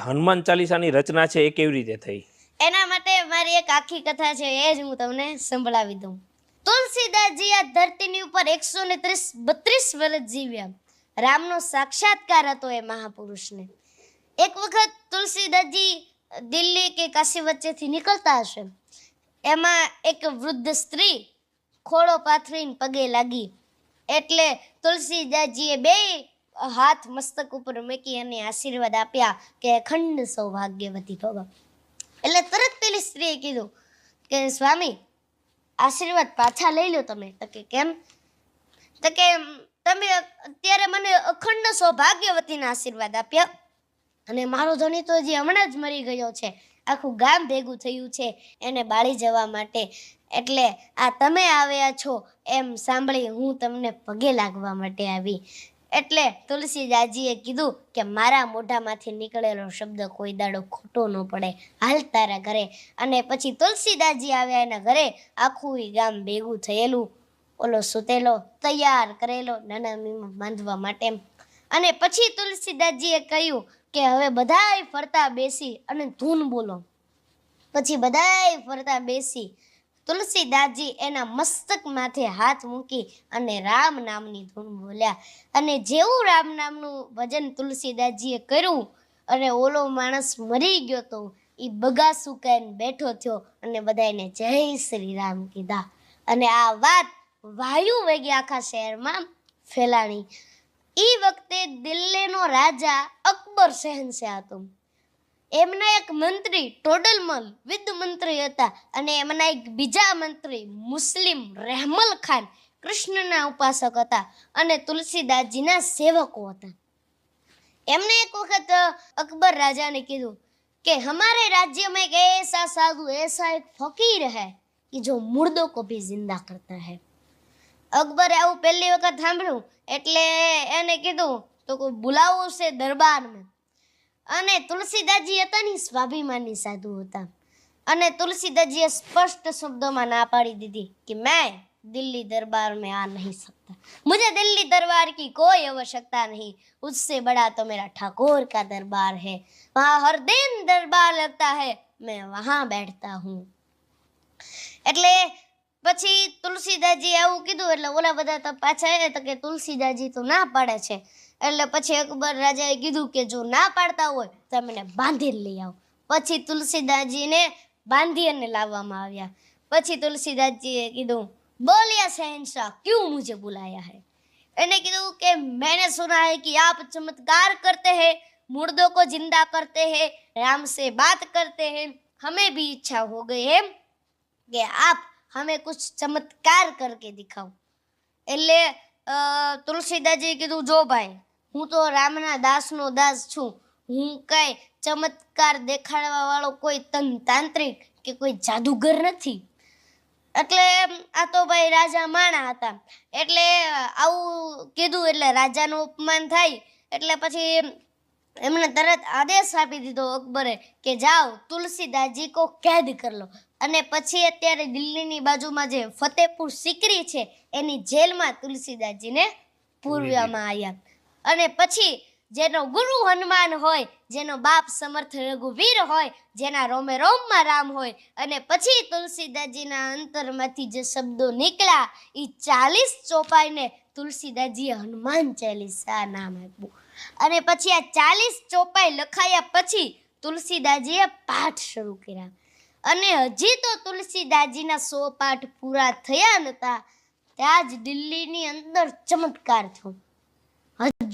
હનુમાન ચાલીસાની રચના છે એ કેવી રીતે થઈ? એના માટે મારી એક આખી કથા છે, એ જ હું તમને સંભળાવી દઉં. તુલસીદાસજી આ ધરતીની ઉપર 132 વર્ષ જીવ્યા. રામનો સાક્ષાત્કાર હતો એ મહાપુરુષને. એક વખત તુલસીદાસજી દિલ્હી કે કાશી વચ્ચેથી નીકળતા હશે, એમાં એક વૃદ્ધ સ્ત્રી ખોળો પાથરીને પગે લાગી. એટલે તુલસીદાસજીએ બે હાથ મસ્તક ઉપર મૂકી અને આશીર્વાદ આપ્યા કે અખંડ સૌભાગ્યવતી ભવ. એટલે તરત પેલી સ્ત્રીએ કીધું કે સ્વામી, આશીર્વાદ પાછા લઈ લો તમે. તો કે કેમ? તો કે તમે અત્યારે મને અખંડ સૌભાગ્યવતીના આશીર્વાદ આપ્યા અને મારો ધણી તો હજી હમણાં જ મરી ગયો છે, આખું ગામ ભેગું થયું છે એને બાળી જવા માટે, એટલે આ તમે આવ્યા છો એમ સાંભળી હું તમને પગે લાગવા માટે આવી. એટલે તુલસીદાસજીએ કીધું કે મારા મોઢામાંથી નીકળેલો શબ્દ કોઈ દાડો ખોટો ન પડે, હાલ તારા ઘરે. અને પછી તુલસીદાસજી આવ્યા એના ઘરે, આખું ગામ ભેગું થયેલું, ઓલો સુતેલો તૈયાર કરેલો નાના મીમાં બાંધવા માટે. અને પછી તુલસીદાસજીએ કહ્યું કે હવે બધાય ફરતા બેસી અને ધૂન બોલો. પછી બધાય ફરતા બેસી તુલસીદાસજી એના મસ્તક માથે હાથ મૂકી અને રામ નામની ધૂન બોલ્યા. અને જેવું રામ નામનું ભજન તુલસીદાસજીએ કર્યું અને ઓલો માણસ મરી ગયો તો એ બગા સુકાઈને બેઠો થયો અને બધાને જય શ્રી રામ કીધા. અને આ વાત વાયુ વેગે આખા શહેરમાં ફેલાણી. એ વખતે દિલ્હીનો રાજા અકબર શહેનશાહ હતો. એમના એક મંત્રી ટોડરમલ વિદ્ધ મંત્રી હતા અને એમના એક બીજા મંત્રી મુસ્લિમ રહેમલ ખાન કૃષ્ણના ઉપાસક હતા અને તુલસીદાસજીના સેવકો હતા. એમને એક વખત અકબર રાજાને કીધું કે हमारे राज्य में एक ऐसा साधु ऐसा एक फकीर है कि जो मुर्दों को भी जिंदा करता है. અકબરે આવું પહેલી વખત સાંભળ્યું એટલે એને કીધું તો કોઈ બુલાવો છે દરબારમાં. અને તુલસીદાસજી હતા ને સ્વાભિમાની સાધુ હતા અને તુલસીદાસજીએ સ્પષ્ટ શબ્દોમાં ના પાડી દીધી કે મેં दिल्ली दरबार में आ नहीं सकता, मुझे दिल्ली दरबार की कोई आवश्यकता नहीं, उससे बड़ा तो मेरा ठाकुर का दरबार है, वहाँ हर दिन दरबार लगता है, मैं वहाँ बैठता हूँ. એટલે પછી તુલસીદાસજી આવું કીધું એટલે ઓલા બધા તો પાછા આવ્યા તો કે તુલસીદાસજી તો ના પાડે છે. એટલે પછી અકબર રાજાએ કીધું કે જો ના પાડતા હોય તો મને બાંધીને લઈ આવો. પછી તુલસીદાસજીને બાંધી અને લાવવામાં આવ્યા. પછી તુલસીદાસજીએ કીધું बोलिया शहनशाह क्यों मुझे बुलाया है? એને કીધું કે मैंने सुना है कि आप चमत्कार करते हैं, मुर्दों को जिंदा करते हैं, राम से बात करते हैं, हमें भी इच्छा हो गई है कि आप हमें कुछ चमत्कार करके दिखाओ. એટલે તુલસીદાસજીએ કીધું જો ભાઈ, હું તો રામના દાસનો દાસ છું, હું કઈ ચમત્કાર દેખાડવા વાળો કોઈ તાંત્રિક કે કોઈ જાદુગર નથી. એટલે આ તો ભાઈ રાજા માણા હતા એટલે આવું કીધું એટલે રાજાનું અપમાન થાય. એટલે પછી એમણે તરત આદેશ આપી દીધો અકબરે કે જાઓ તુલસીદાસજી કો કેદ કર લો. અને પછી અત્યારે દિલ્હીની બાજુમાં જે ફતેહપુર સિકરી છે એની જેલમાં તુલસીદાસજીને પૂરવામાં આવ્યા. અને પછી જેનો ગુરુ હનુમાન હોય, જેનો બાપ સમર્થ રઘુવીર હોય, જેના રોમે રોમમાં રામ હોય, અને પછી તુલસીદાસજીના અંતરમાંથી જે શબ્દો નીકળ્યા એ 40 ચોપાઈને તુલસીદાસજીએ હનુમાન ચાલીસા નામ આપ્યું. અને પછી આ 40 ચોપાઈ લખાયા પછી તુલસીદાસજીએ પાઠ શરૂ કર્યા. અને હજી તો તુલસીદાસજીના 100 પાઠ પૂરા થયા નતા ત્યાં જ દિલ્હીની અંદર ચમત્કાર થયો.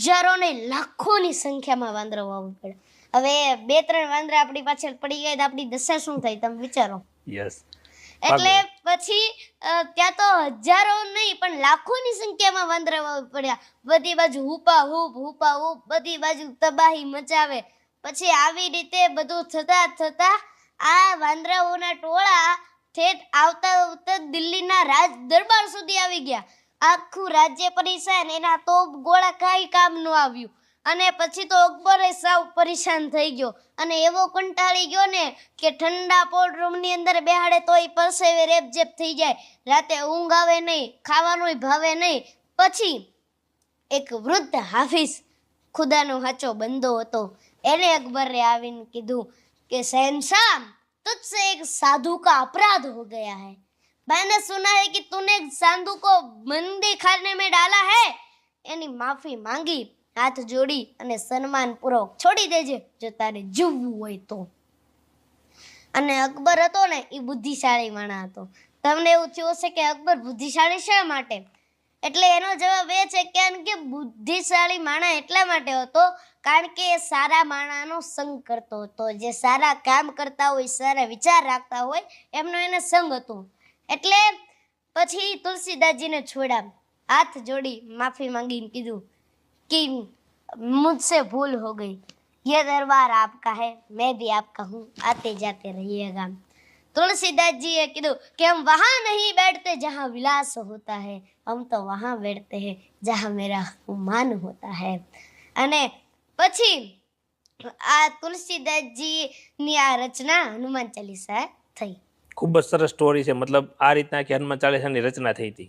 હજારો ને લાખોની સંખ્યામાં વાંદરા વાવવા પડે. હવે 2-3 વાંદરા આપણી પાછળ પડી ગયા તો આપણી દશા શું થાય તમે વિચારો. એટલે પછી ત્યાં તો હજારો નહીં પણ લાખોની સંખ્યામાં વાંદરા વાવવા પડ્યા. બધી બાજુ હુપા હુપ બધી બાજુ તબાહી મચાવે. પછી આવી રીતે બધું થતા આ વાંદરાઓના ટોળા ઠેઠ આવતા દિલ્હીના રાજ દરબાર સુધી આવી ગયા. આખું રાજ્ય પરેશાન, એના તોપ ગોળા કાંઈ કામ ન આવ્યું. અને પછી તો અકબરે સાવ પરેશાન થઈ ગયો અને એવો કંટાળી ગયો ને કે ઠંડા પોળ રૂમની અંદર બેહાડે તોય પરસેવે રેપજેપ થઈ જાય, રાતે ઊંઘ આવે નહીં, ખાવાનુંય ભાવે નહીં. પછી એક વૃદ્ધ હાફિઝ ખુદાનો સાચો બંદો હતો એને અકબરે આવીને કીધું कि शहंशाह तुझसे एक साधु का अपराध हो गया है मैंने सुना है कि तूने एक साधु को बंदी खाने में डाला है એની માફી માંગી હાથ જોડી અને સન્માનપૂર્વક છોડી દેજે જો તારે જીવવું હોય તો. અને અકબર હતો ને એ બુદ્ધિશાળી માણસ હતો. તમને એવું થયું હશે કે અકબર બુદ્ધિશાળી શા માટે? એટલે એનો જવાબ એ છે કે બુદ્ધિશાળી માણસ એટલા માટે હતો કારણ કે એ સારા માણસનો સંગ કરતો હતો. જે સારા કામ કરતા હોય, સારા વિચાર રાખતા હોય એમનો એને સંગ હતો. એટલે પછી તુલસીદાસજીને છોડ્યા, હાથ જોડી માફી માંગીને કીધું कि मुझसे भूल हो गई, ये दरबार आपका है, मैं भी आपका हूँ, आते जाते रहिएगा. तुलसीदास जी ये कीधु कि हम वहाँ नहीं बैठते जहाँ विलास होता है, हम तो वहाँ बैठते हैं जहाँ मेरा मान होता है. અને પછી આ તુલસીદાસજીની આ રચના હનુમાન ચાલીસા થઈ. ખૂબ જ સરસ સ્ટોરી છે. મતલબ આ રીતના કે હનુમાન ચાલીસાની રચના થઈ હતી.